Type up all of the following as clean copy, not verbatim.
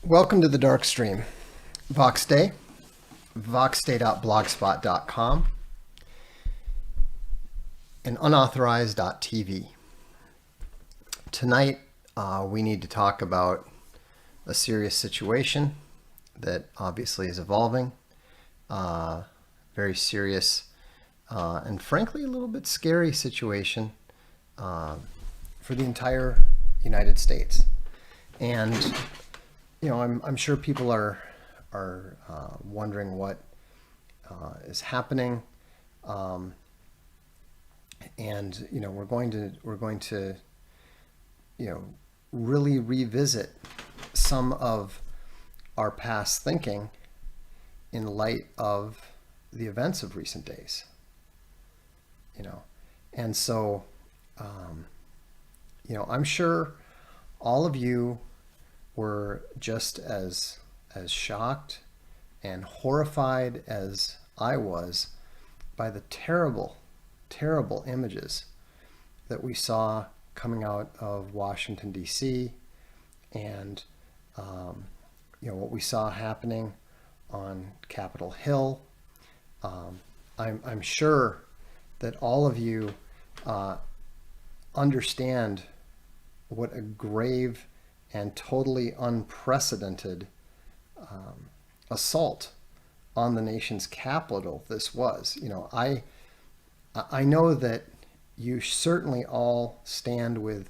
Welcome to the Darkstream. Vox Day, voxday.blogspot.com, and UnauthorizedTV. Tonight, we need to talk about a serious situation that obviously is evolving, very serious and frankly a little bit scary situation for the entire United States. And you know, I'm sure people are wondering what is happening, and you know, we're going to you know, really revisit some of our past thinking in light of the events of recent days. You know, and so you know, I'm sure all of you were just as shocked and horrified as I was by the terrible, terrible images that we saw coming out of Washington, D.C., and you know, what we saw happening on Capitol Hill. I'm sure that all of you understand what a grave and totally unprecedented assault on the nation's capital this was. You know, I know that you certainly all stand with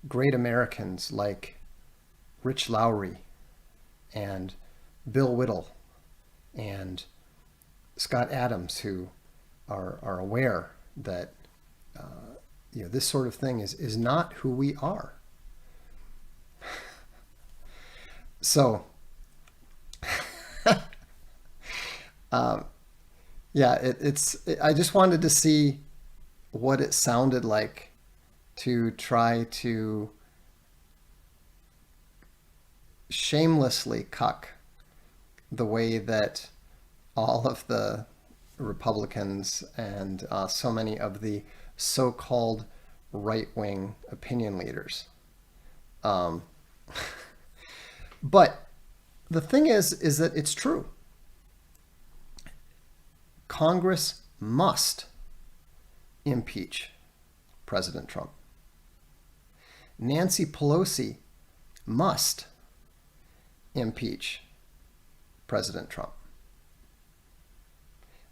great Americans like Rich Lowry and Bill Whittle and Scott Adams, who are aware that you know, this sort of thing is not who we are. So, yeah, I just wanted to see what it sounded like to try to shamelessly cuck the way that all of the Republicans and so many of the so-called right-wing opinion leaders. But the thing is that it's true. Congress must impeach President Trump. Nancy Pelosi must impeach President Trump.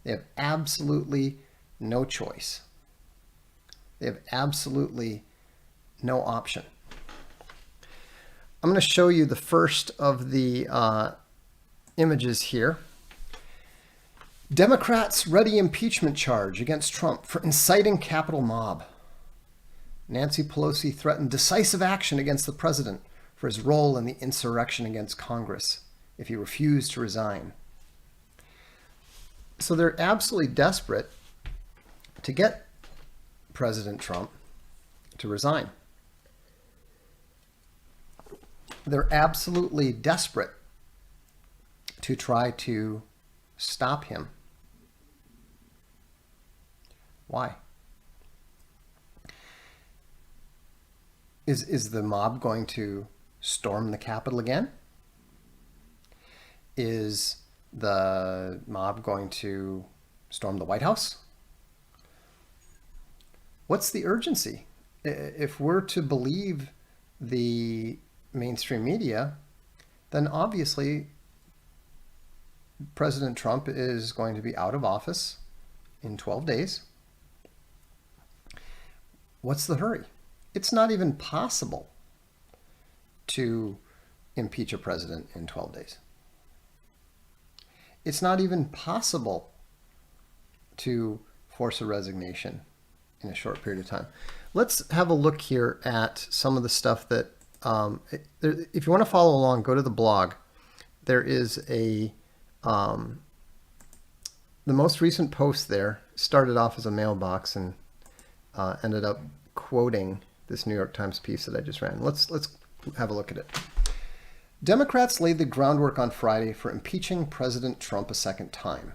They have absolutely no choice. They have absolutely no option. I'm going to show you the first of the images here. Democrats ready impeachment charge against Trump for inciting Capitol mob. Nancy Pelosi threatened decisive action against the president for his role in the insurrection against Congress if he refused to resign. So they're absolutely desperate to get President Trump to resign. They're absolutely desperate to try to stop him. Why? Is the mob going to storm the Capitol again? Is the mob going to storm the White House? What's the urgency? If we're to believe the mainstream media, then obviously President Trump is going to be out of office in 12 days. What's the hurry? It's not even possible to impeach a president in 12 days. It's not even possible to force a resignation in a short period of time. Let's have a look here at some of the stuff that If you want to follow along, go to the blog. There is the most recent post there started off as a mailbox and ended up quoting this New York Times piece that I just ran. Let's have a look at it. Democrats laid the groundwork on Friday for impeaching President Trump a second time.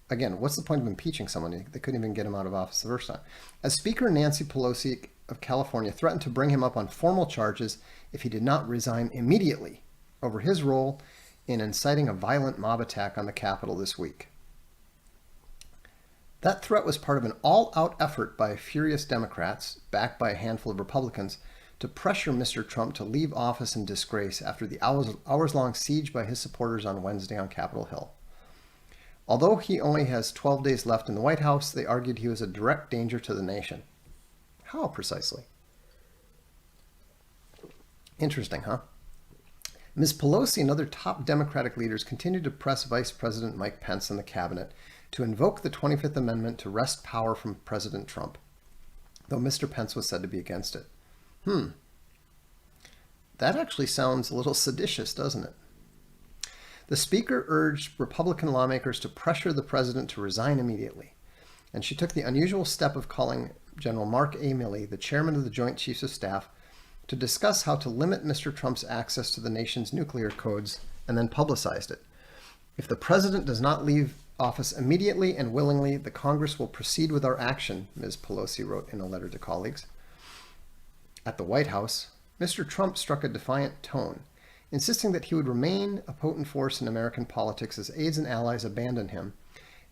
Again, what's the point of impeaching someone? They couldn't even get him out of office the first time. As Speaker Nancy Pelosi of California threatened to bring him up on formal charges if he did not resign immediately over his role in inciting a violent mob attack on the Capitol this week. That threat was part of an all-out effort by furious Democrats, backed by a handful of Republicans, to pressure Mr. Trump to leave office in disgrace after the hours-long siege by his supporters on Wednesday on Capitol Hill. Although he only has 12 days left in the White House, they argued he was a direct danger to the nation. How precisely? Interesting, huh? Ms. Pelosi and other top Democratic leaders continued to press Vice President Mike Pence and the cabinet to invoke the 25th Amendment to wrest power from President Trump, though Mr. Pence was said to be against it. That actually sounds a little seditious, doesn't it? The Speaker urged Republican lawmakers to pressure the president to resign immediately, and she took the unusual step of calling General Mark A. Milley, the chairman of the Joint Chiefs of Staff, to discuss how to limit Mr. Trump's access to the nation's nuclear codes, and then publicized it. If the president does not leave office immediately and willingly, the Congress will proceed with our action, Ms. Pelosi wrote in a letter to colleagues. At the White House, Mr. Trump struck a defiant tone, insisting that he would remain a potent force in American politics as aides and allies abandoned him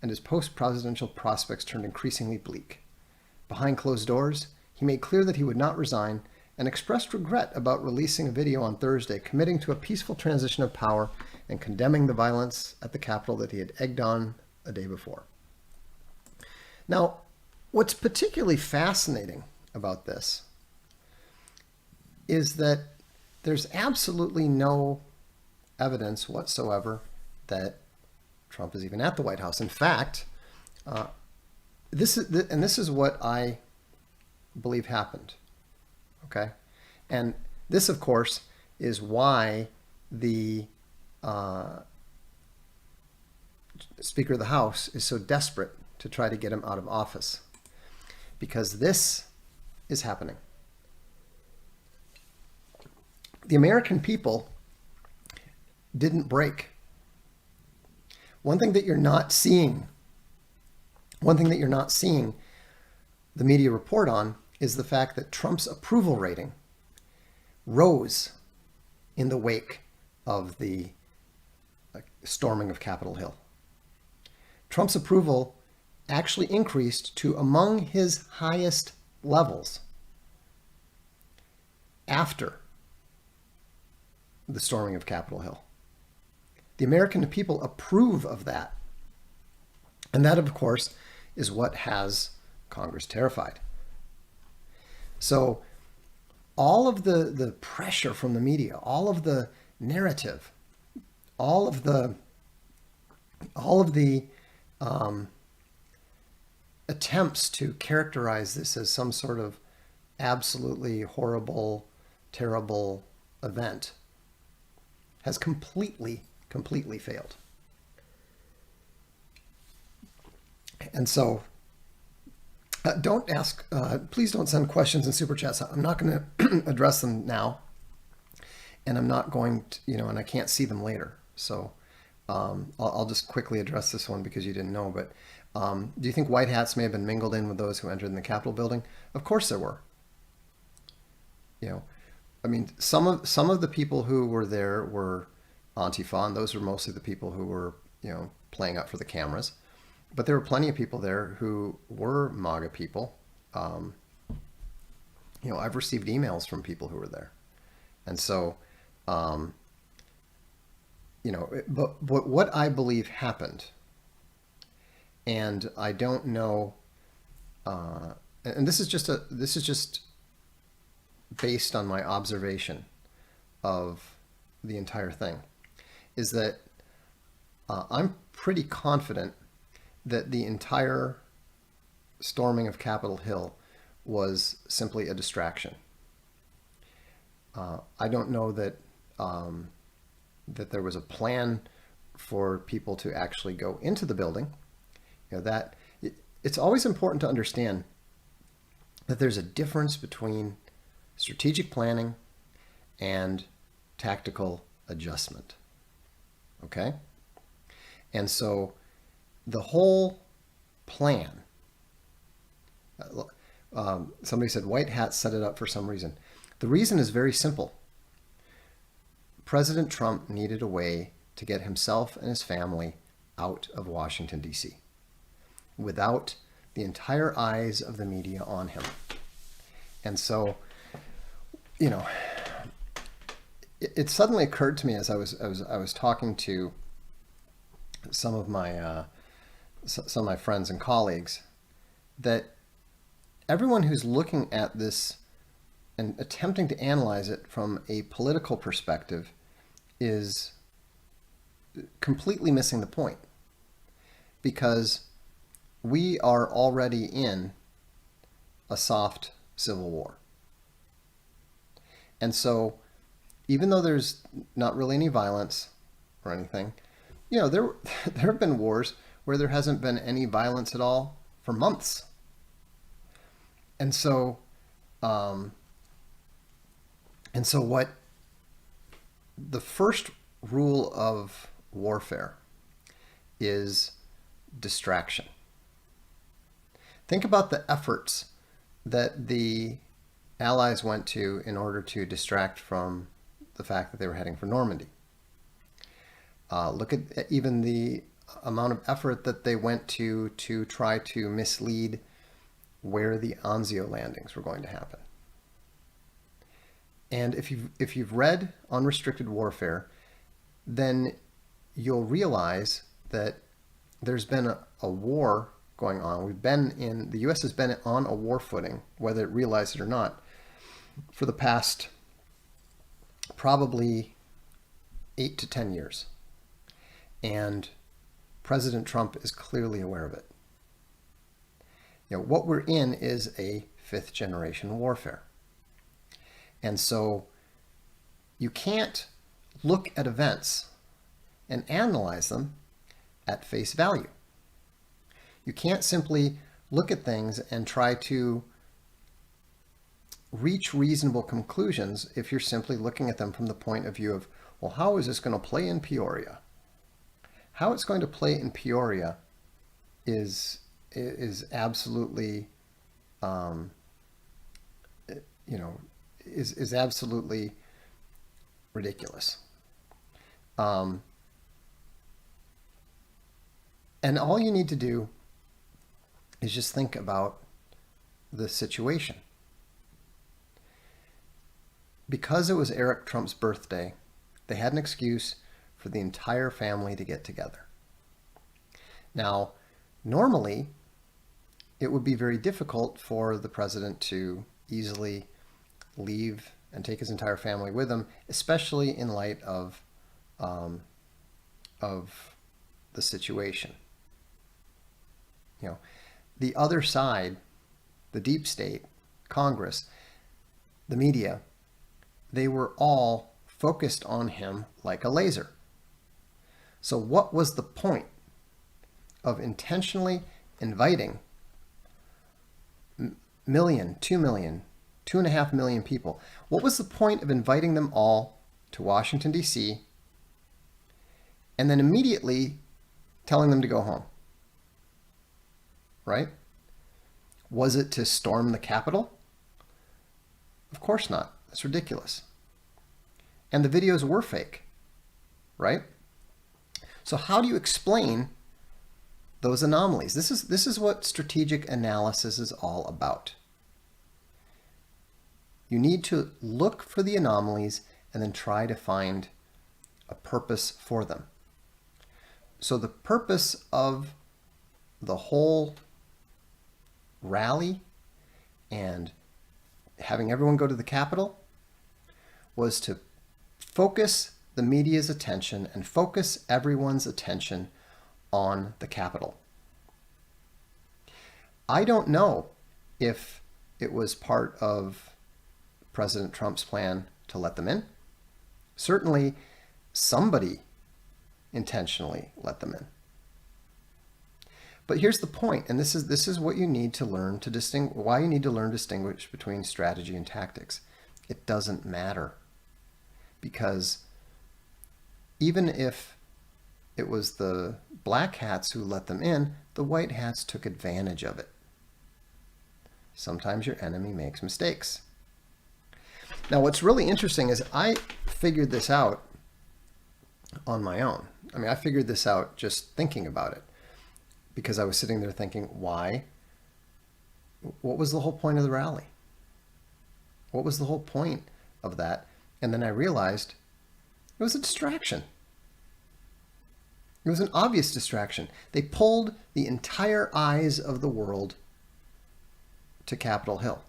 and his post-presidential prospects turned increasingly bleak. Behind closed doors, he made clear that he would not resign and expressed regret about releasing a video on Thursday committing to a peaceful transition of power and condemning the violence at the Capitol that he had egged on a day before. Now, what's particularly fascinating about this is that there's absolutely no evidence whatsoever that Trump is even at the White House. In fact, this is what I believe happened. Okay, and this, of course, is why the Speaker of the House is so desperate to try to get him out of office, because this is happening. The American people didn't break. One thing that you're not seeing the media report on is the fact that Trump's approval rating rose in the wake of the storming of Capitol Hill. Trump's approval actually increased to among his highest levels after the storming of Capitol Hill. The American people approve of that. And that, of course, is what has Congress terrified. So all of the pressure from the media, all of the narrative, all of the attempts to characterize this as some sort of absolutely horrible, terrible event has completely failed. And so please don't send questions in super chats. I'm not going to address them now, and I'm not going to, and I can't see them later. So I'll just quickly address this one because you didn't know. But do you think white hats may have been mingled in with those who entered in the Capitol building? Of course there were. I mean, some of the people who were there were Antifa, and those were mostly the people who were, playing up for the cameras. But there were plenty of people there who were MAGA people. I've received emails from people who were there. And so, but what I believe happened, and I don't know, and this is just based on my observation of the entire thing, is that I'm pretty confident that the entire storming of Capitol Hill was simply a distraction. I don't know that that there was a plan for people to actually go into the building. It's always important to understand that there's a difference between strategic planning and tactical adjustment. Okay? And so the whole plan, somebody said white hats set it up for some reason. The reason is very simple. President Trump needed a way to get himself and his family out of Washington, D.C. without the entire eyes of the media on him. And so, it suddenly occurred to me as I was talking to some of my friends and colleagues that everyone who's looking at this and attempting to analyze it from a political perspective is completely missing the point, because we are already in a soft civil war. And so even though there's not really any violence or anything, there have been wars where there hasn't been any violence at all for months. And so what the first rule of warfare is distraction. Think about the efforts that the Allies went to in order to distract from the fact that they were heading for Normandy. Look at even the amount of effort that they went to try to mislead where the Anzio landings were going to happen. And if you've read Unrestricted Warfare, then you'll realize that there's been a war going on. The U.S. has been on a war footing, whether it realized it or not, for the past probably 8 to 10 years. And President Trump is clearly aware of it. What we're in is a 5th generation warfare. And so you can't look at events and analyze them at face value. You can't simply look at things and try to reach reasonable conclusions if you're simply looking at them from the point of view of, well, how is this going to play in Peoria? How it's going to play in Peoria is absolutely, is absolutely ridiculous. And all you need to do is just think about the situation. Because it was Eric Trump's birthday, they had an excuse for the entire family to get together. Now, normally, it would be very difficult for the president to easily leave and take his entire family with him, especially in light of the situation. The other side, the deep state, Congress, the media, they were all focused on him like a laser. So what was the point of intentionally inviting million, 2 million, 2.5 million people? What was the point of inviting them all to Washington, D.C., and then immediately telling them to go home? Right? Was it to storm the Capitol? Of course not. That's ridiculous. And the videos were fake, right? So how do you explain those anomalies? This is what strategic analysis is all about. You need to look for the anomalies and then try to find a purpose for them. So the purpose of the whole rally and having everyone go to the Capitol was to focus the media's attention and focus everyone's attention on the Capitol. I don't know if it was part of President Trump's plan to let them in. Certainly, somebody intentionally let them in. But here's the point, and this is what you need to learn to distinguish. Why you need to learn to distinguish between strategy and tactics. It doesn't matter, because even if it was the black hats who let them in, the white hats took advantage of it. Sometimes your enemy makes mistakes. Now, what's really interesting is I figured this out on my own. I mean, I figured this out just thinking about it, because I was sitting there thinking, why? What was the whole point of the rally? What was the whole point of that? And then I realized it was a distraction. It was an obvious distraction. They pulled the entire eyes of the world to Capitol Hill.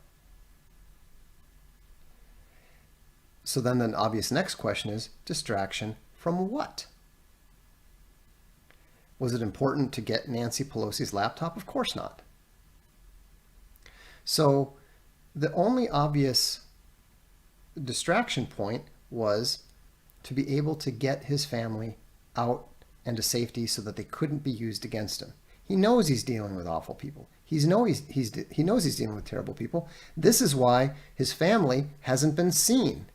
So then the obvious next question is, distraction from what? Was it important to get Nancy Pelosi's laptop? Of course not. So the only obvious distraction point was to be able to get his family out and to safety so that they couldn't be used against him. He knows he's dealing with awful people. He knows he's dealing with terrible people. This is why his family hasn't been seen,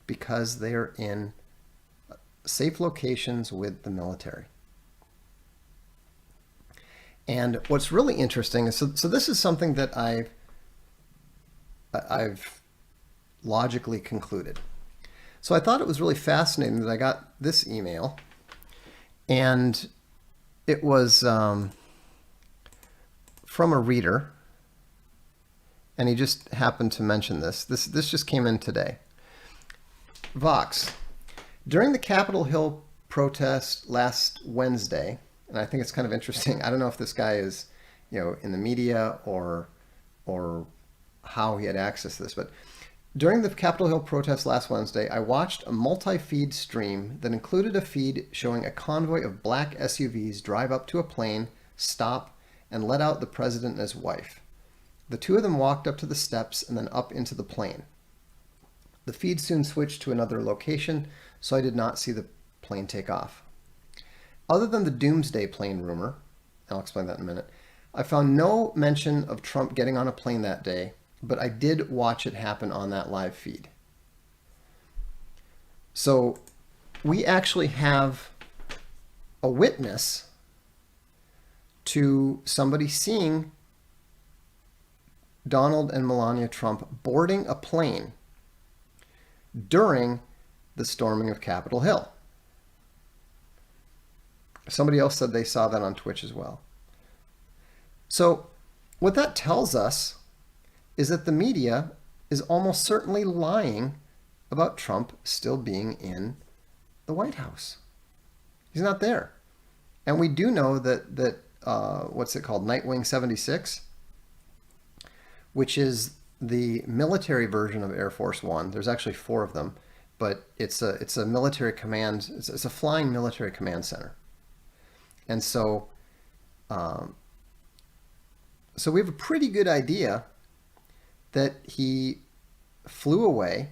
because they're in safe locations with the military. And what's really interesting is, so this is something that I've logically concluded. So I thought it was really fascinating that I got this email, and it was from a reader, and he just happened to mention this. This just came in today. Vox, during the Capitol Hill protest last Wednesday, and I think it's kind of interesting. I don't know if this guy is, in the media or how he had access to this, but during the Capitol Hill protest last Wednesday, I watched a multi-feed stream that included a feed showing a convoy of black SUVs drive up to a plane, stop, and let out the president and his wife. The two of them walked up to the steps and then up into the plane. The feed soon switched to another location, so I did not see the plane take off. Other than the doomsday plane rumor, I'll explain that in a minute, I found no mention of Trump getting on a plane that day, but I did watch it happen on that live feed. So we actually have a witness to somebody seeing Donald and Melania Trump boarding a plane during the storming of Capitol Hill. Somebody else said they saw that on Twitch as well. So what that tells us is that the media is almost certainly lying about Trump still being in the White House. He's not there. And we do know that what's it called, Nightwing 76, which is the military version of Air Force One. There's actually 4 of them, but it's a military command. It's a flying military command center. And so we have a pretty good idea that he flew away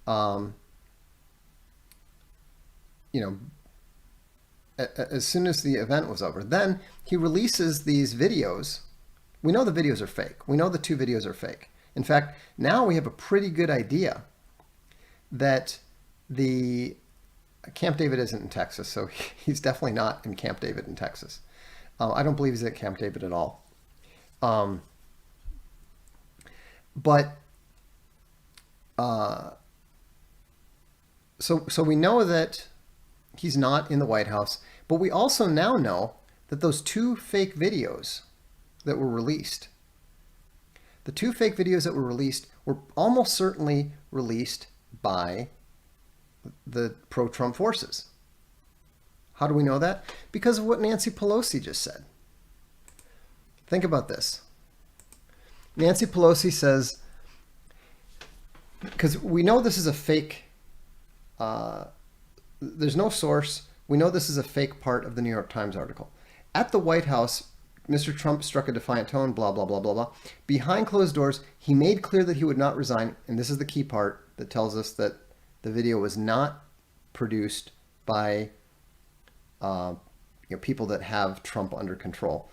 as soon as the event was over. Then he releases these videos. We know the videos are fake. We know the 2 videos are fake. In fact, now we have a pretty good idea that the Camp David isn't in Texas, so he's definitely not in Camp David in Texas. I don't believe he's at Camp David at all. So we know that he's not in the White House, but we also now know that those 2 fake videos that were released, the 2 fake videos that were released were almost certainly released by the pro-Trump forces. How do we know that? Because of what Nancy Pelosi just said. Think about this. Nancy Pelosi says, because we know this is a fake, there's no source. We know this is a fake part of the New York Times article. At the White House, Mr. Trump struck a defiant tone, blah, blah, blah, blah, blah. Behind closed doors, he made clear that he would not resign. And this is the key part that tells us that the video was not produced by people that have Trump under control.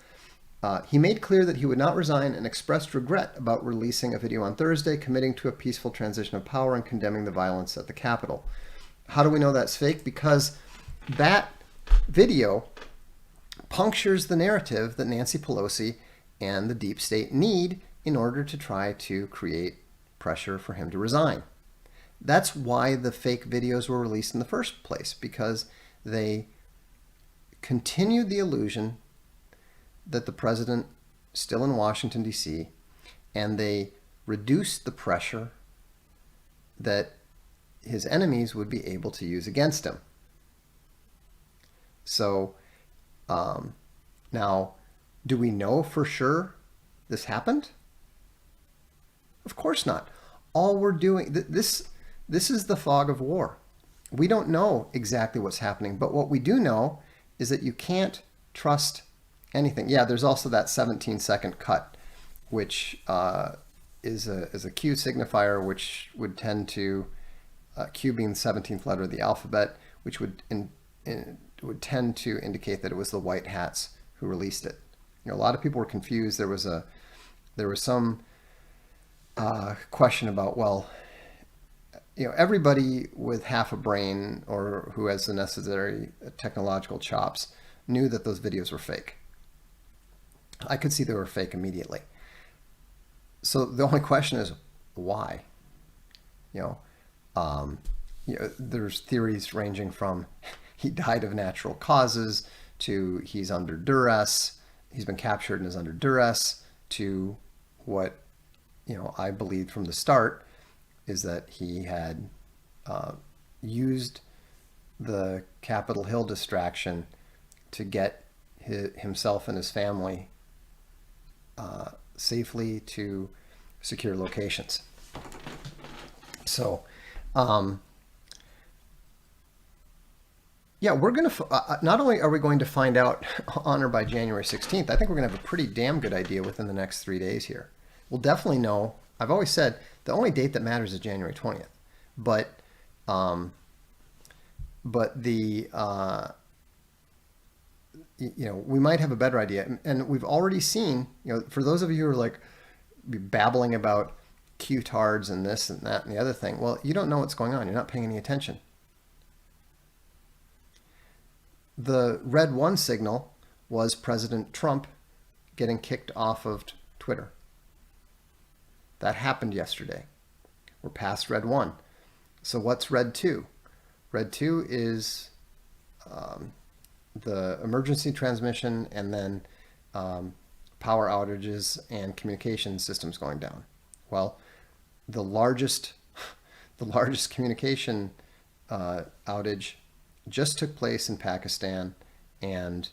He made clear that he would not resign and expressed regret about releasing a video on Thursday, committing to a peaceful transition of power and condemning the violence at the Capitol. How do we know that's fake? Because that video punctures the narrative that Nancy Pelosi and the deep state need in order to try to create pressure for him to resign. That's why the fake videos were released in the first place, because they continued the illusion that the president is still in Washington, D.C., and they reduced the pressure that his enemies would be able to use against him. So now, do we know for sure this happened? Of course not. All we're doing, this is the fog of war. We don't know exactly what's happening, but what we do know is that you can't trust anything. Yeah, there's also that 17-second cut, which is a Q signifier, which would tend to, Q being the 17th letter of the alphabet, which would tend to indicate that it was the white hats who released it. A lot of people were confused. There was some question about, well, everybody with half a brain or who has the necessary technological chops knew that those videos were fake. I could see they were fake immediately. So the only question is why? There's theories ranging from he died of natural causes to he's under duress, he's been captured and is under duress, to what I believed from the start is that he had used the Capitol Hill distraction to get himself and his family safely to secure locations. So, yeah, we're going to, not only are we going to find out on or by January 16th, I think we're going to have a pretty damn good idea within the next 3 days here. We'll definitely know. I've always said the only date that matters is January 20th. But the, we might have a better idea. And we've already seen, for those of you who are like babbling about Q-tards and this and that and the other thing, well, you don't know what's going on. You're not paying any attention. The red 1 signal was President Trump getting kicked off of Twitter. That happened yesterday. We're past red 1. So what's red 2? Red 2 is the emergency transmission and then power outages and communication systems going down. Well, the largest communication outage just took place in Pakistan, and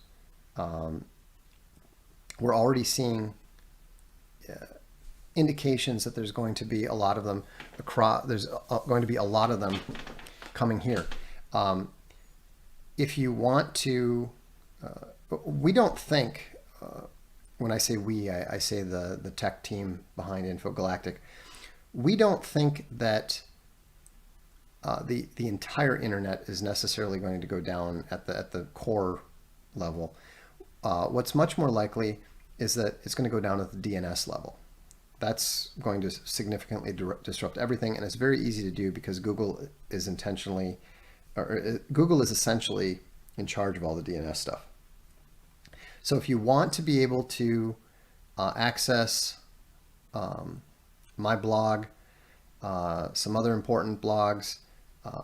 we're already seeing indications that there's going to be a lot of them coming here. If you want to, we don't think, when I say we, I say the tech team behind Galactic, we don't think that the entire internet is necessarily going to go down at the core level. What's much more likely is that it's going to go down at the DNS level. That's going to significantly disrupt everything, and it's very easy to do because Google is essentially in charge of all the DNS stuff. So if you want to be able to access my blog, some other important blogs,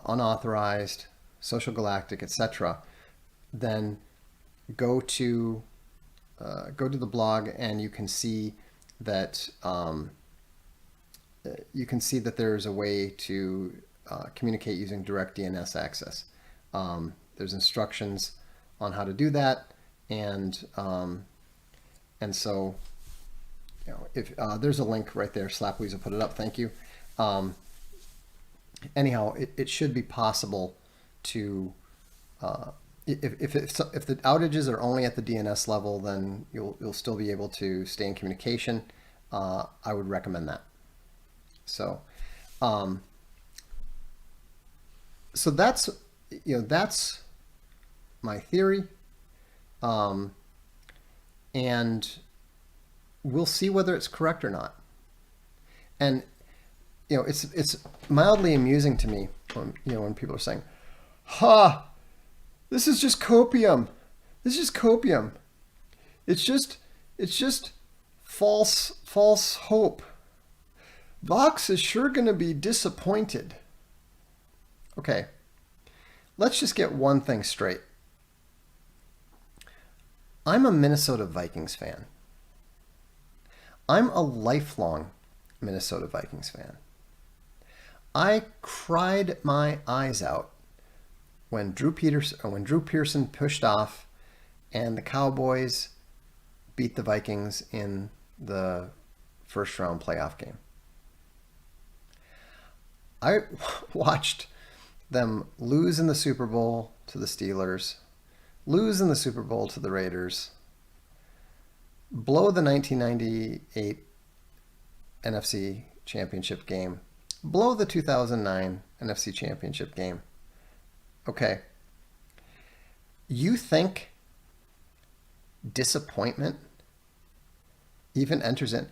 Unauthorized, Social Galactic, etc., then go to the blog, and you can see that there's a way to communicate using direct DNS access. There's instructions on how to do that, and so if there's a link right there, Slapweasel put it up. Thank you. Anyhow, it should be possible to if the outages are only at the DNS level, then you'll still be able to stay in communication. I would recommend that. So, so that's that's my theory, and we'll see whether it's correct or not. And it's mildly amusing to me when when people are saying, "Ha, this is just copium. This is just copium. It's just false hope. Vox is sure going to be disappointed." Okay, let's just get one thing straight. I'm a Minnesota Vikings fan. I'm a lifelong Minnesota Vikings fan. I cried my eyes out when Drew Pearson pushed off and the Cowboys beat the Vikings in the first round playoff game. I watched them lose in the Super Bowl to the Steelers, lose in the Super Bowl to the Raiders, blow the 1998 NFC Championship game, blow the 2009 NFC Championship game. Okay. You think disappointment even enters in?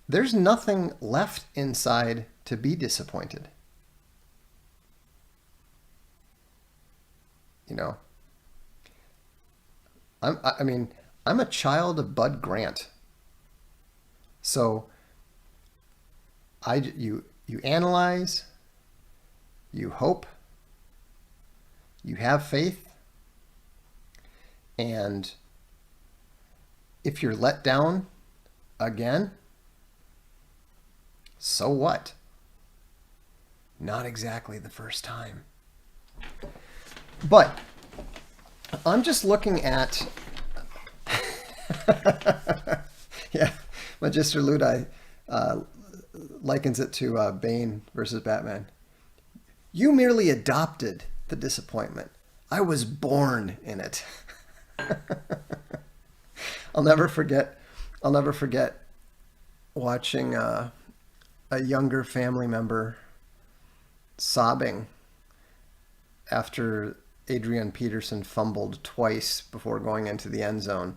There's nothing left inside to be disappointed. I'm a child of Bud Grant. So you analyze, you hope, you have faith, and if you're let down again, so what? Not exactly the first time. But I'm just looking at yeah, Magister Ludi likens it to Bane versus Batman. You merely adopted the disappointment. I was born in it. I'll never forget watching a younger family member sobbing after Adrian Peterson fumbled twice before going into the end zone,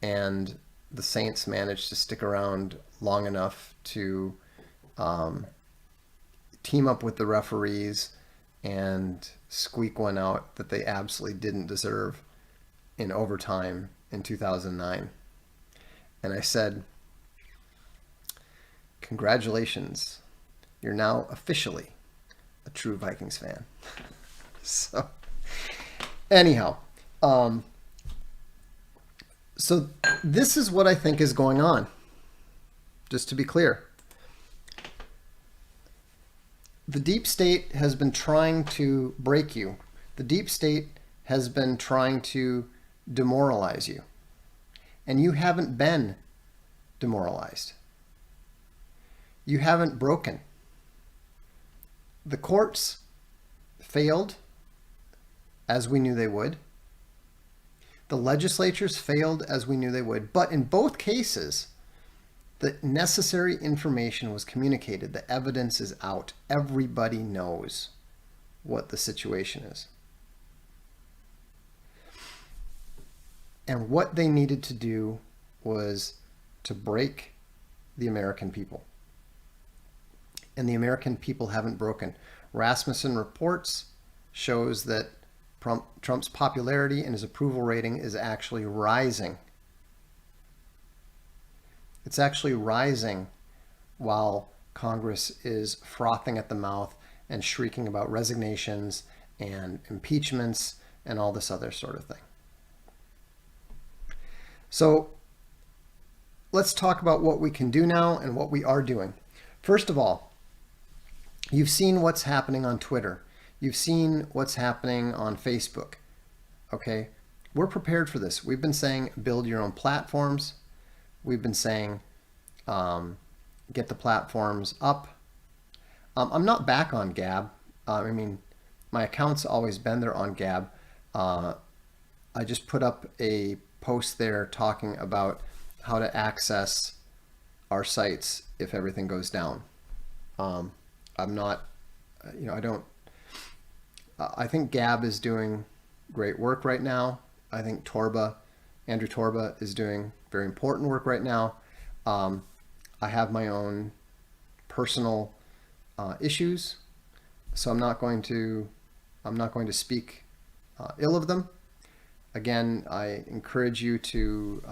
and the Saints managed to stick around long enough to team up with the referees and squeak one out that they absolutely didn't deserve in overtime in 2009. And I said, congratulations, you're now officially a true Vikings fan. So anyhow, so this is what I think is going on. Just to be clear, the deep state has been trying to break you. The deep state has been trying to demoralize you. And you haven't been demoralized. You haven't broken. The courts failed, as we knew they would. The legislatures failed, as we knew they would. But in both cases, the necessary information was communicated. The evidence is out. Everybody knows what the situation is. And what they needed to do was to break the American people. And the American people haven't broken. Rasmussen reports shows that Trump's popularity and his approval rating is actually rising. It's actually rising while Congress is frothing at the mouth and shrieking about resignations and impeachments and all this other sort of thing. So let's talk about what we can do now and what we are doing. First of all, you've seen what's happening on Twitter. You've seen what's happening on Facebook. Okay, we're prepared for this. We've been saying build your own platforms. We've been saying get the platforms up. I'm not back on Gab. My account's always been there on Gab. I just put up a post there talking about how to access our sites if everything goes down. I'm not, I don't, I think Gab is doing great work right now. I think Andrew Torba is doing very important work right now. I have my own personal issues, so I'm not going to speak ill of them. Again, I encourage you to,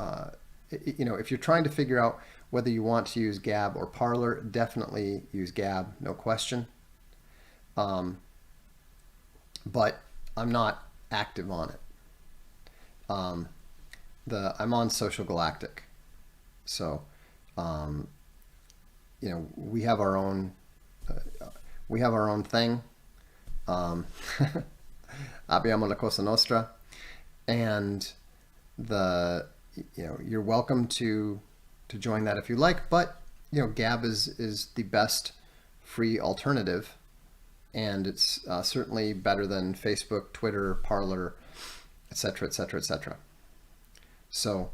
if you're trying to figure out whether you want to use Gab or Parler, definitely use Gab, no question. But I'm not active on it. I'm on Social Galactic, so we have our own thing. Abbiamo la Cosa Nostra, and you're welcome to join that if you like, but Gab is the best free alternative, and it's certainly better than Facebook, Twitter, Parler, etc., etc., etc. So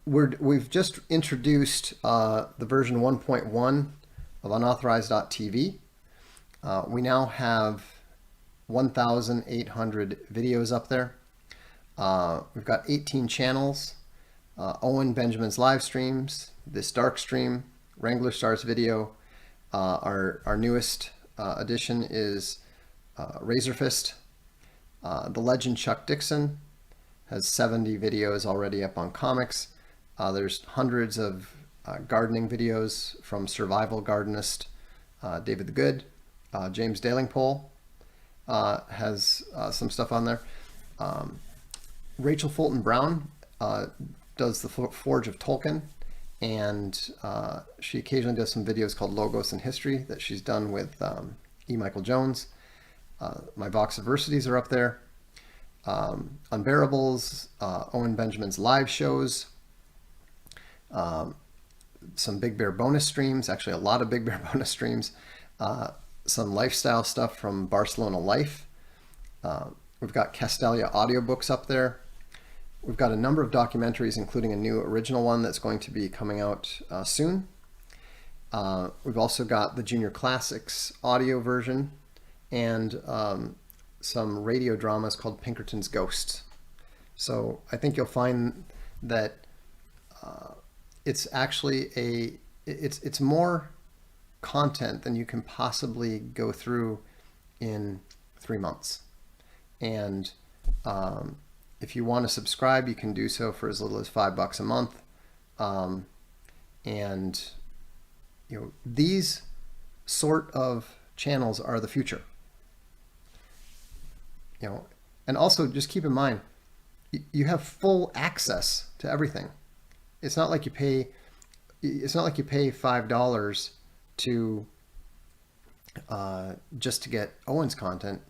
we've just introduced the version 1.1 of UnauthorizedTV. We now have 1,800 videos up there. We've got 18 channels. Owen Benjamin's live streams, this Darkstream, Wrangler Stars video. Our newest addition is Razor Fist. The legend Chuck Dixon has 70 videos already up on comics. There's hundreds of gardening videos from survival gardenist David the Good. James Dalingpole has some stuff on there. Rachel Fulton Brown does the Forge of Tolkien, and she occasionally does some videos called Logos and History that she's done with E. Michael Jones. My Voxiversities are up there. Unbearables, Owen Benjamin's live shows, some Big Bear bonus streams, actually a lot of Big Bear bonus streams, some lifestyle stuff from Barcelona Life. We've got Castalia audiobooks up there. We've got a number of documentaries, including a new original one that's going to be coming out soon. We've also got the Junior Classics audio version, and some radio dramas called Pinkerton's Ghosts. So I think you'll find that it's actually it's more content than you can possibly go through in 3 months. And if you want to subscribe, you can do so for as little as $5 a month. And these sort of channels are the future. And also just keep in mind, you have full access to everything. It's not like you pay $5 to just to get Owen's content.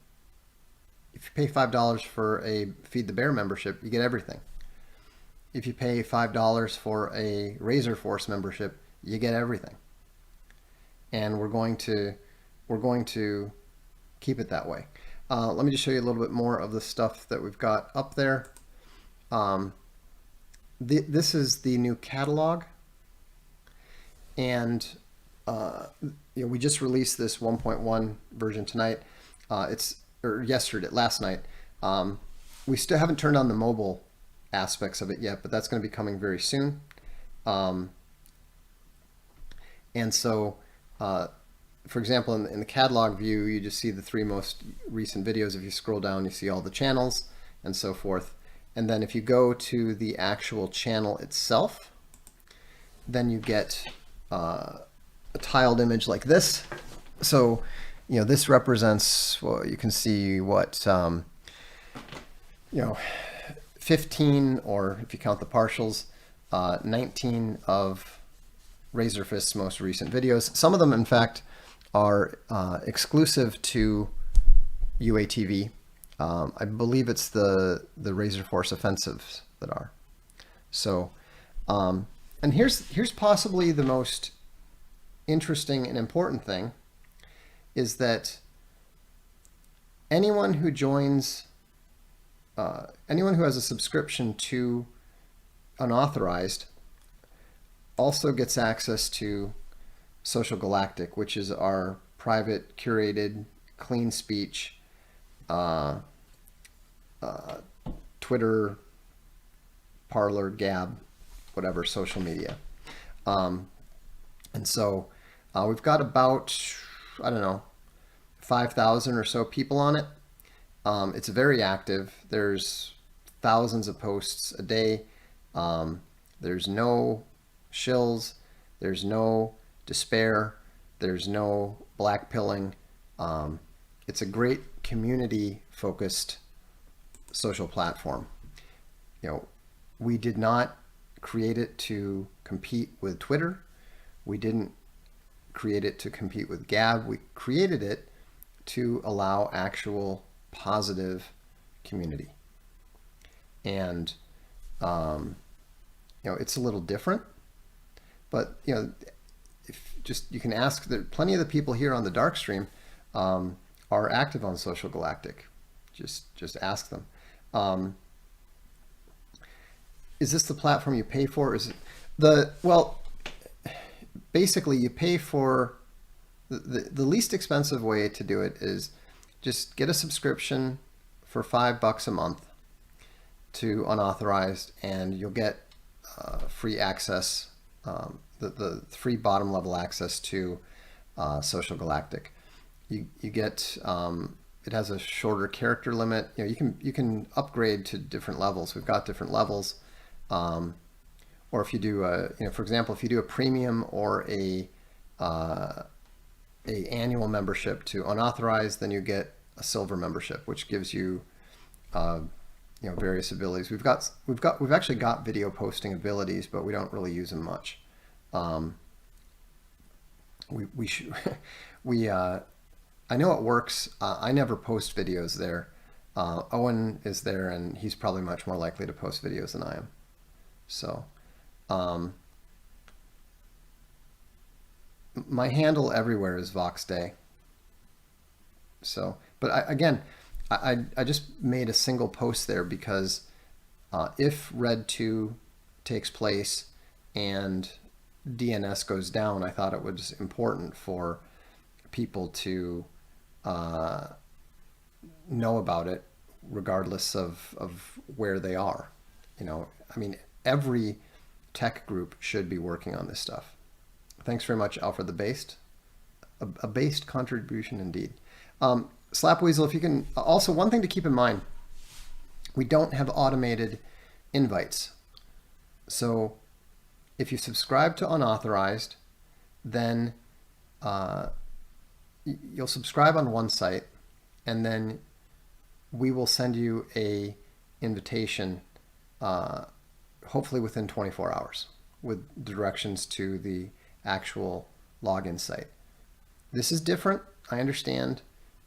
If you pay $5 for a Feed the Bear membership, you get everything. If you pay $5 for a Razor Force membership, you get everything. And we're going to keep it that way. Let me just show you a little bit more of the stuff that we've got up there. This is the new catalog, and we just released this 1.1 version tonight. Last night. We still haven't turned on the mobile aspects of it yet, but that's going to be coming very soon. And so, for example, in the catalog view, you just see the 3 most recent videos. If you scroll down, you see all the channels and so forth. And then if you go to the actual channel itself, then you get a tiled image like this. So, this represents, well, you can see what, 15, or if you count the partials, 19 of Razor Fist's most recent videos. Some of them, in fact, are exclusive to UATV. I believe it's the Razor Force offensives that are. So, and here's possibly the most interesting and important thing, is that anyone who joins, anyone who has a subscription to Unauthorized also gets access to Social Galactic, which is our private, curated, clean speech, Twitter, Parler, Gab, whatever, social media. And so we've got about, I don't know, 5,000 or so people on it. It's very active. There's thousands of posts a day. There's no shills. There's no despair. There's no blackpilling. It's a great community-focused social platform. We did not create it to compete with Twitter. We didn't create it to compete with Gab. We created it to allow actual positive community. And it's a little different, but if just you can ask that plenty of the people here on the Darkstream are active on Social Galactic. Just ask them. Is this the platform you pay for? Is it basically you pay for the least expensive way to do it is just get a subscription for $5 a month to Unauthorized, and you'll get free access, the free bottom level access to Social Galactic. You get it has a shorter character limit. You can upgrade to different levels. We've got different levels. Or if you do for example, if you do a premium or a annual membership to Unauthorized, then you get a silver membership, which gives you various abilities. We've actually got video posting abilities, but we don't really use them much. We should I know it works. I never post videos there. Owen is there, and he's probably much more likely to post videos than I am. So my handle everywhere is VoxDay. So, but I just made a single post there because if Red 2 takes place and DNS goes down, I thought it was important for people to know about it regardless of where they are. Every tech group should be working on this stuff. Thanks very much, Alfred the Based. A based contribution indeed. Slapweasel, if you can, also one thing to keep in mind, we don't have automated invites. So if you subscribe to Unauthorized, then you'll subscribe on one site, and then we will send you a invitation hopefully within 24 hours with directions to the actual login site. This is different, I understand.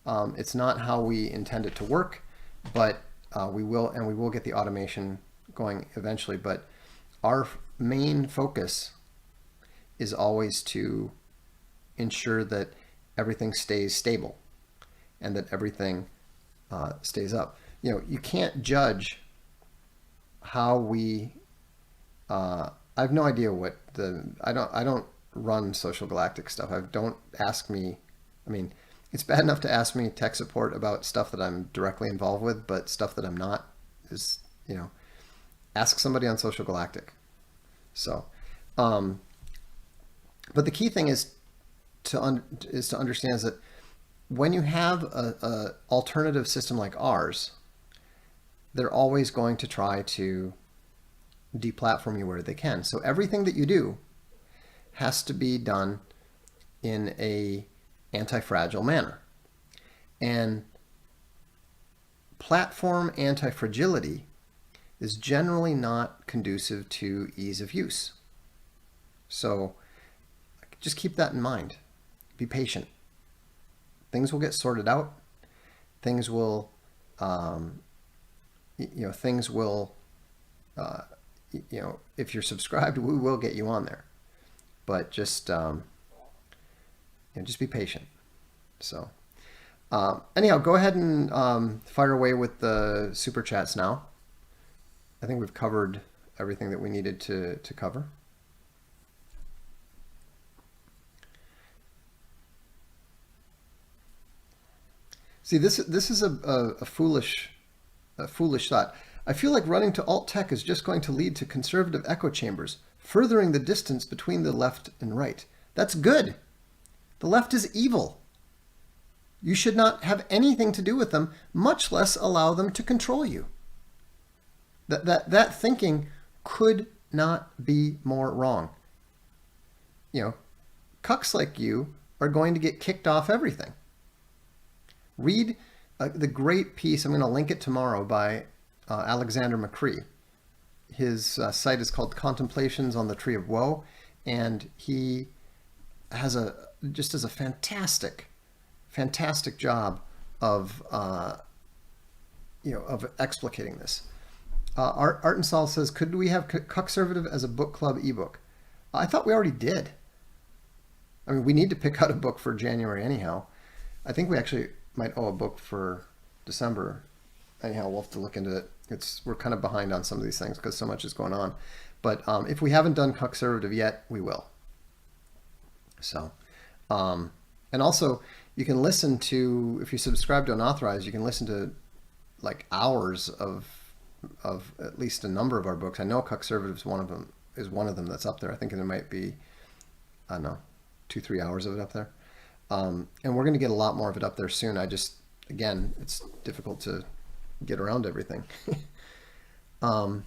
It's not how we intend it to work, but we will get the automation going eventually. But our main focus is always to ensure that everything stays stable and that everything stays up. You can't judge how we. I have no idea what I don't run Social Galactic stuff. Don't ask me. It's bad enough to ask me tech support about stuff that I'm directly involved with, but stuff that I'm not is, ask somebody on Social Galactic. So, but the key thing is to understand is that when you have a alternative system like ours, they're always going to try to deplatform you where they can. So everything that you do has to be done in a anti-fragile manner. And platform anti-fragility is generally not conducive to ease of use. So just keep that in mind. Be patient. Things will get sorted out. Things will, things will, if you're subscribed, we will get you on there. But just be patient. So, Anyhow, go ahead and fire away with the super chats now. I think we've covered everything that we needed to cover. See, this is a foolish thought. I feel like running to alt tech is just going to lead to conservative echo chambers, furthering the distance between the left and right. That's good. The left is evil. You should not have anything to do with them, much less allow them to control you. That thinking could not be more wrong. You know, cucks like you are going to get kicked off everything. Read the great piece, I'm going to link it tomorrow, by Alexander McCree. His site is called Contemplations on the Tree of Woe, and he has just does a fantastic job of of explicating this. Art and Sol says, could we have Cuckservative as a book club ebook? I thought we already did. I mean, we need to pick out a book for January anyhow. I think we actually might owe a book for December. Anyhow, we'll have to look into it. We're kind of behind on some of these things because so much is going on. But if we haven't done Cuckservative yet, we will. So, and also you can listen to, if you subscribe to Unauthorized, you can listen to like hours of at least a number of our books. I know Cuckservative is one of them that's up there. I think there might be, I don't know, 2-3 hours of it up there. And we're going to get a lot more of it up there soon. Again, it's difficult to get around everything. I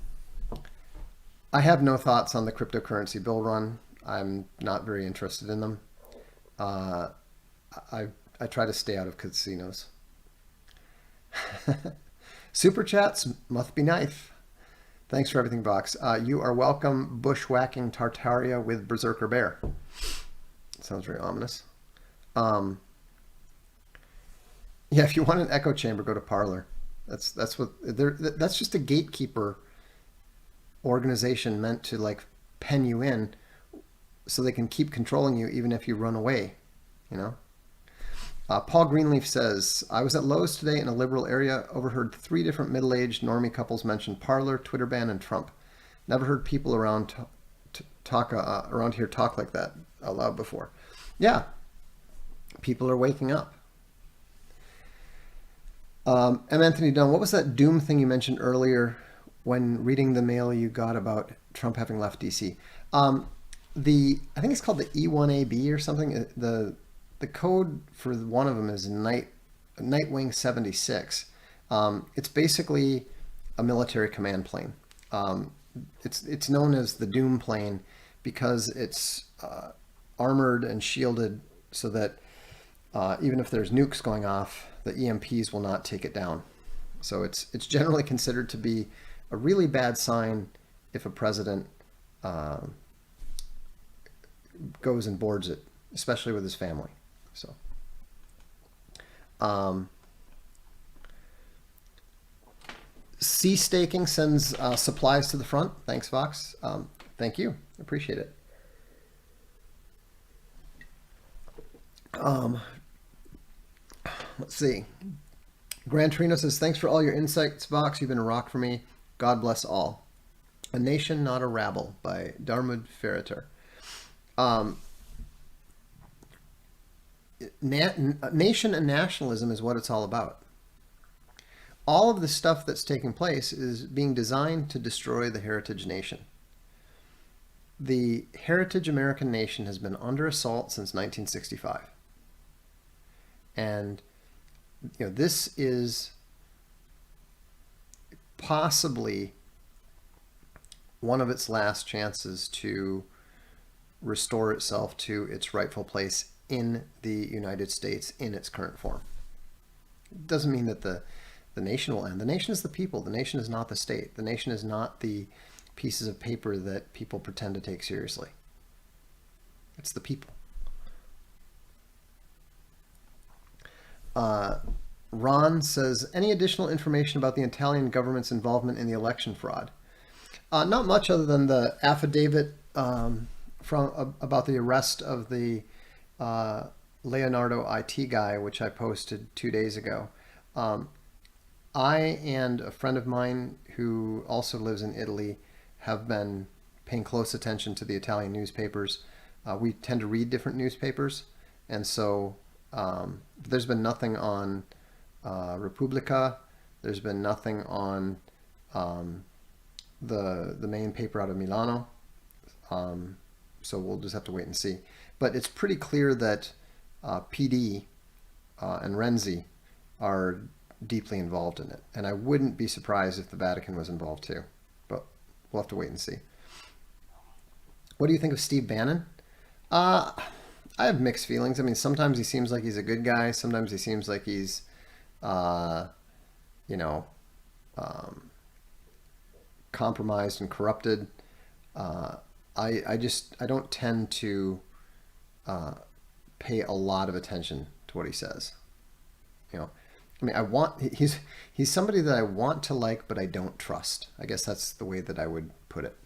have no thoughts on the cryptocurrency bull run. I'm not very interested in them. I try to stay out of casinos. Super chats must be nice. Thanks for everything, Vox. You are welcome, bushwhacking Tartaria with Berserker Bear. Sounds very ominous. Yeah, if you want an echo chamber, go to Parler. That's just a gatekeeper organization meant to like pen you in so they can keep controlling you even if you run away, you know? Paul Greenleaf says, I was at Lowe's today in a liberal area, overheard 3 different middle-aged normie couples mention Parler, Twitter ban, and Trump. Never heard people around around here talk like that out loud before. Yeah, people are waking up. M. Anthony Dunn, what was that doom thing you mentioned earlier when reading the mail you got about Trump having left DC? I think it's called the E1AB or something. The code for one of them is Nightwing 76. It's basically a military command plane. It's known as the Doom plane because it's armored and shielded so that even if there's nukes going off, the EMPs will not take it down. So it's generally considered to be a really bad sign if a president goes and boards it, especially with his family. So, Sea Staking sends supplies to the front. Thanks, Vox. Thank you. Appreciate it. Let's see. Gran Torino says, thanks for all your insights, Vox. You've been a rock for me. God bless all. A Nation, Not a Rabble by Darmud Ferreter. Nation and nationalism is what it's all about. All of the stuff that's taking place is being designed to destroy the heritage nation. The heritage American nation has been under assault since 1965. And this is possibly one of its last chances to restore itself to its rightful place in the United States in its current form. It doesn't mean that the nation will end. The nation is the people. The nation is not the state. The nation is not the pieces of paper that people pretend to take seriously. It's the people. Ron says, any additional information about the Italian government's involvement in the election fraud? Not much other than the affidavit about the arrest of the Leonardo IT guy, which I posted 2 days ago. Um, I and a friend of mine who also lives in Italy have been paying close attention to the Italian newspapers. We tend to read different newspapers, and so there's been nothing on Repubblica. There's been nothing on um, the main paper out of Milano. Um, so we'll just have to wait and see. But it's pretty clear that PD and Renzi are deeply involved in it. And I wouldn't be surprised if the Vatican was involved too. But we'll have to wait and see. What do you think of Steve Bannon? Uh, I have mixed feelings. I mean, sometimes he seems like he's a good guy. Sometimes he seems like he's, uh, you know, um, compromised and corrupted. Uh, I don't tend to uh, pay a lot of attention to what he says. You know, I mean, he's somebody that I want to like, but I don't trust. I guess that's the way that I would put it.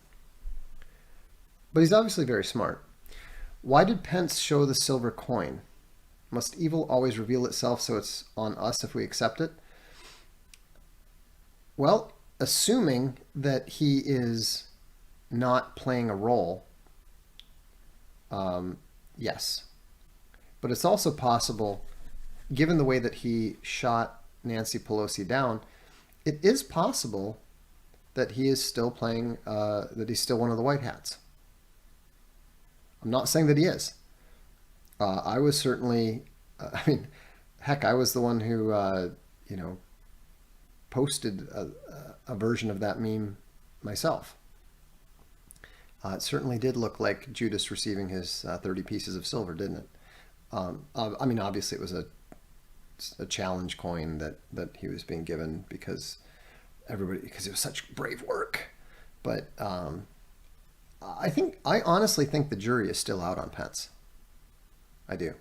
But he's obviously very smart. Why did Pence show the silver coin? Must evil always reveal itself so it's on us if we accept it? Well, assuming that he is not playing a role, um, yes. But it's also possible, given the way that he shot Nancy Pelosi down, it is possible that he is still playing, that he's still one of the white hats. I'm not saying that he is. I was certainly, I mean, heck, I was the one who, you know, posted a version of that meme myself. It certainly did look like Judas receiving his 30 pieces of silver, didn't it? I mean, obviously it was a challenge coin that he was being given because because it was such brave work. But I honestly think the jury is still out on Pence. I do.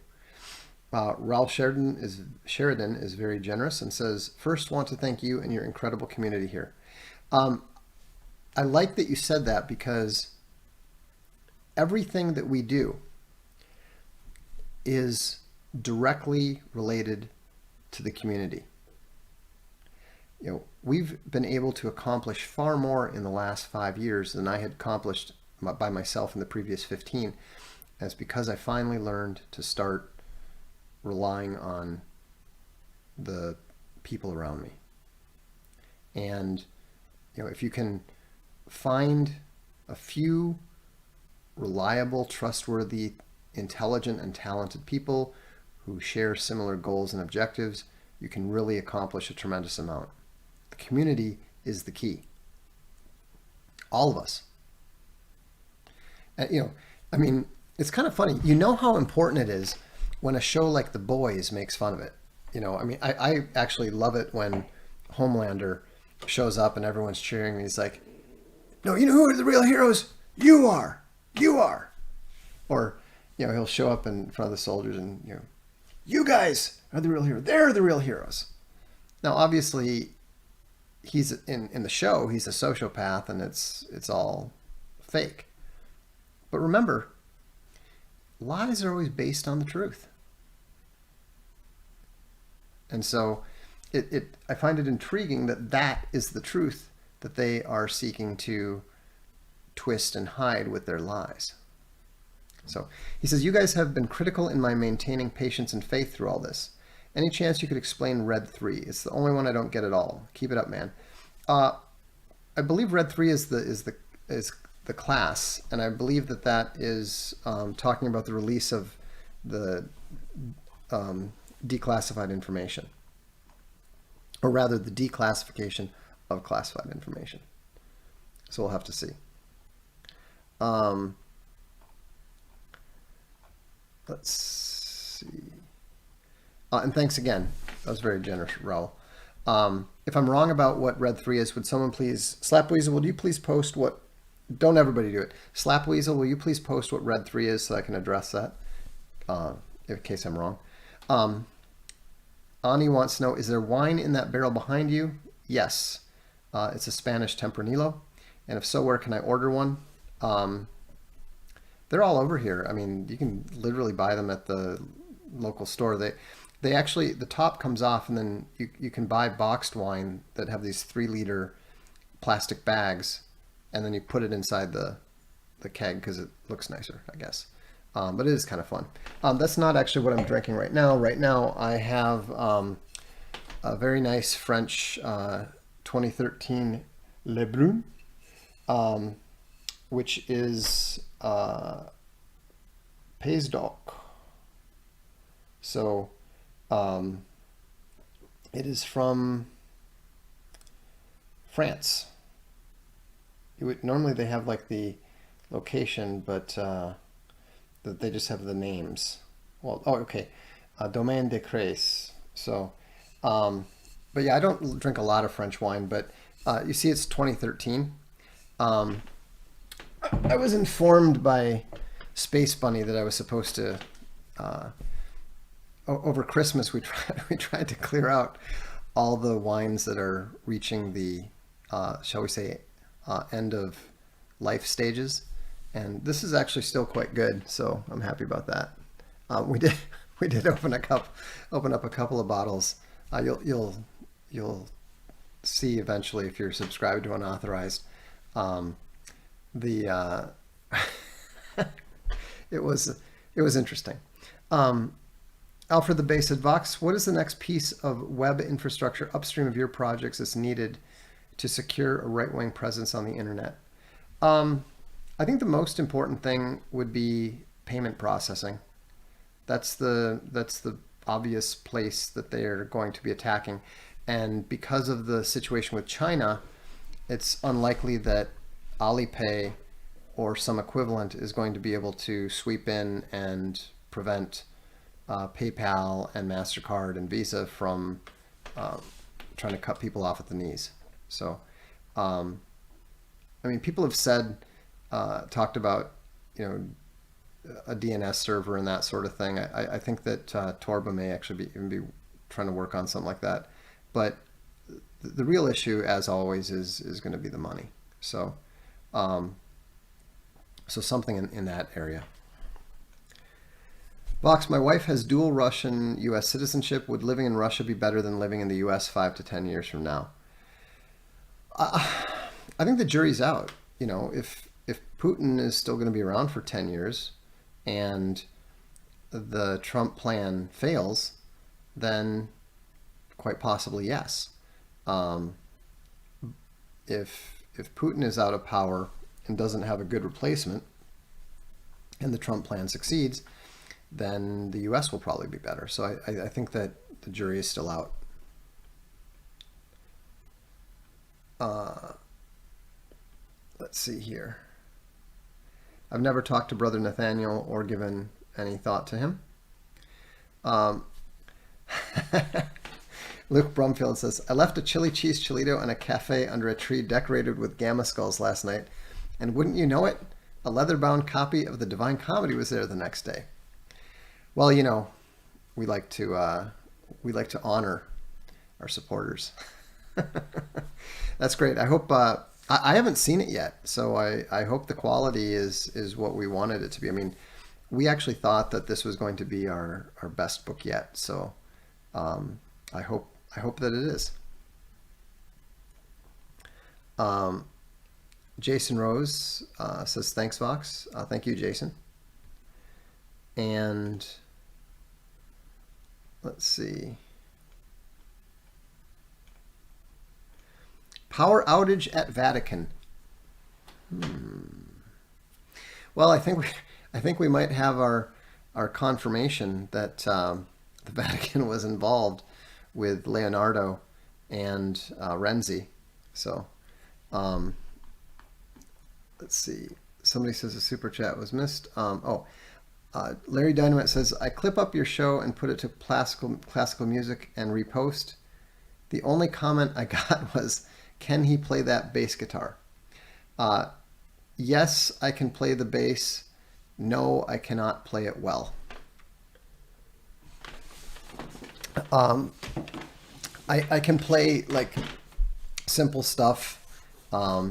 Ralph Sheridan is very generous and says, first want to thank you and your incredible community here. I like that you said that because everything that we do is directly related to the community. You know, we've been able to accomplish far more in the last 5 years than I had accomplished by myself in the previous 15. And it's because I finally learned to start relying on the people around me. And, you know, if you can find a few reliable, trustworthy, intelligent, and talented people who share similar goals and objectives, you can really accomplish a tremendous amount. The community is the key. All of us. You know, I mean, it's kind of funny. You know how important it is when a show like The Boys makes fun of it. You know, I mean, I actually love it when Homelander shows up and everyone's cheering and he's like, no, you know who are the real heroes? You are. You are. Or, you know, he'll show up in front of the soldiers and, you know, you guys are the real heroes. They're the real heroes. Now, obviously, he's in the show, he's a sociopath and it's all fake. But remember, lies are always based on the truth. And so I find it intriguing that that is the truth that they are seeking to twist and hide with their lies. So he says, you guys have been critical in my maintaining patience and faith through all this. Any chance you could explain Red 3? It's the only one I don't get at all. Keep it up, man. I believe Red 3 is the class, and I believe that is talking about the release of the declassified information, or rather the declassification of classified information. So we'll have to see. Let's see. And thanks again. That was very generous, Raul. If I'm wrong about what Red 3 is, would someone please, Slapweasel, would you please post what, don't everybody do it. Slapweasel, will you please post what Red 3 is so I can address that, in case I'm wrong. Ani wants to know, is there wine in that barrel behind you? Yes. It's a Spanish Tempranillo. And if so, where can I order one? They're all over here. I mean, you can literally buy them at the local store. They actually, the top comes off, and then you can buy boxed wine that have these 3 liter plastic bags, and then you put it inside the keg because it looks nicer, I guess. But it is kind of fun. That's not actually what I'm drinking right now. Right now I have a very nice French 2013 Le Brun, which is Pays d'Oc. So it is from France. Normally they have like the location, but they just have the names. Well, oh, okay. Domaine de Crès. So, but yeah, I don't drink a lot of French wine, but you see it's 2013. I was informed by Space Bunny that I was supposed to, over Christmas, we tried to clear out all the wines that are reaching the, shall we say, end of life stages. And this is actually still quite good, so I'm happy about that. We did open up a couple of bottles. You'll see eventually if you're subscribed to Unauthorized. It was interesting. Alfred the Bay said, Vox, what is the next piece of web infrastructure upstream of your projects that's needed to secure a right-wing presence on the internet? I think the most important thing would be payment processing. That's the obvious place that they're going to be attacking. And because of the situation with China, it's unlikely that Alipay or some equivalent is going to be able to sweep in and prevent PayPal and MasterCard and Visa from trying to cut people off at the knees. So, I mean, people have said, talked about, a DNS server and that sort of thing. I think that Torba may actually even be trying to work on something like that. But the real issue, as always, is going to be the money. So, so something in that area. Vox, my wife has dual Russian U.S. citizenship. Would living in Russia be better than living in the U.S. 5 to 10 years from now? I think the jury's out. If Putin is still going to be around for 10 years and the Trump plan fails, then quite possibly yes. If Putin is out of power and doesn't have a good replacement and the Trump plan succeeds, then the U.S. will probably be better. So I think that the jury is still out. Let's see here. I've never talked to Brother Nathaniel or given any thought to him. Luke Brumfield says, I left a chili cheese chilito in a cafe under a tree decorated with gamma skulls last night, and wouldn't you know it, a leather-bound copy of the Divine Comedy was there the next day. Well, we like to honor our supporters. That's great. I hope I haven't seen it yet, so I hope the quality is what we wanted it to be. I mean, we actually thought that this was going to be our best book yet, so I hope that it is. Jason Rose says, thanks, Vox. Thank you, Jason. And let's see. Power outage at Vatican. Well, I think we might have our confirmation that the Vatican was involved with Leonardo and Renzi. So let's see. Somebody says a super chat was missed. Larry Dynamite says, I clip up your show and put it to classical music and repost. The only comment I got was, can he play that bass guitar? Yes, I can play the bass. No, I cannot play it well. I can play like simple stuff, I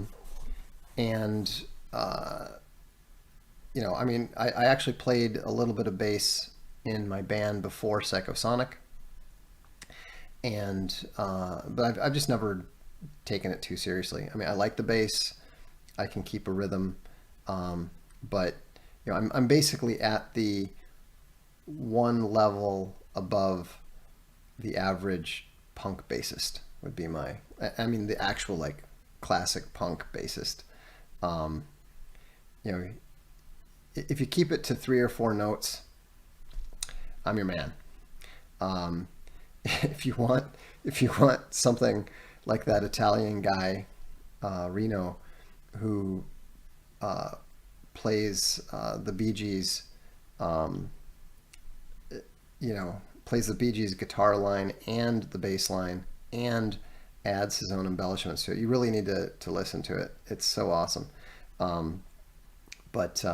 mean, I actually played a little bit of bass in my band before Psychosonic, and but I've just never taken it too seriously. I mean, I like the bass, I can keep a rhythm, but I'm basically at the one level above the average punk bassist would be I mean the actual like classic punk bassist. You know, if you keep it to 3 or 4 notes, I'm your man. If you want something like that Italian guy, Reno, who plays the Bee Gees, plays the Bee Gees guitar line and the bass line and adds his own embellishments to it. You really need to listen to it. It's so awesome. But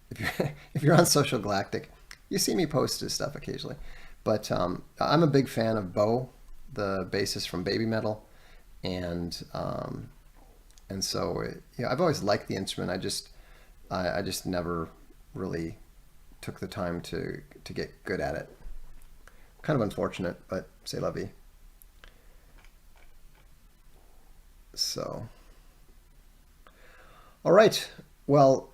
if you're on Social Galactic, you see me post his stuff occasionally. But I'm a big fan of Bo, the bassist from Baby Metal, and so I've always liked the instrument. I just never really took the time to get good at it. Kind of unfortunate, but c'est la vie. So, all right. Well,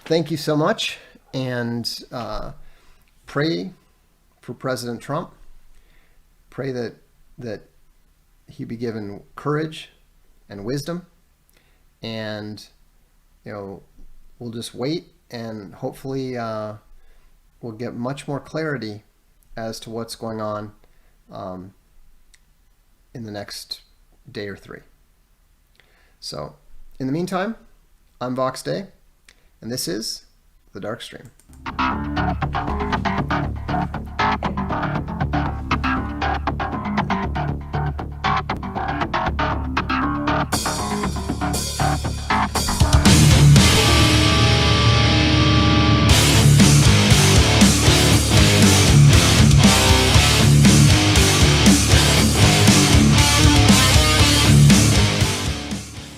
thank you so much, and pray for President Trump. Pray that he be given courage and wisdom, and we'll just wait, and hopefully we'll get much more clarity as to what's going on in the next day or 3. So, in the meantime, I'm Vox Day, and this is the Darkstream.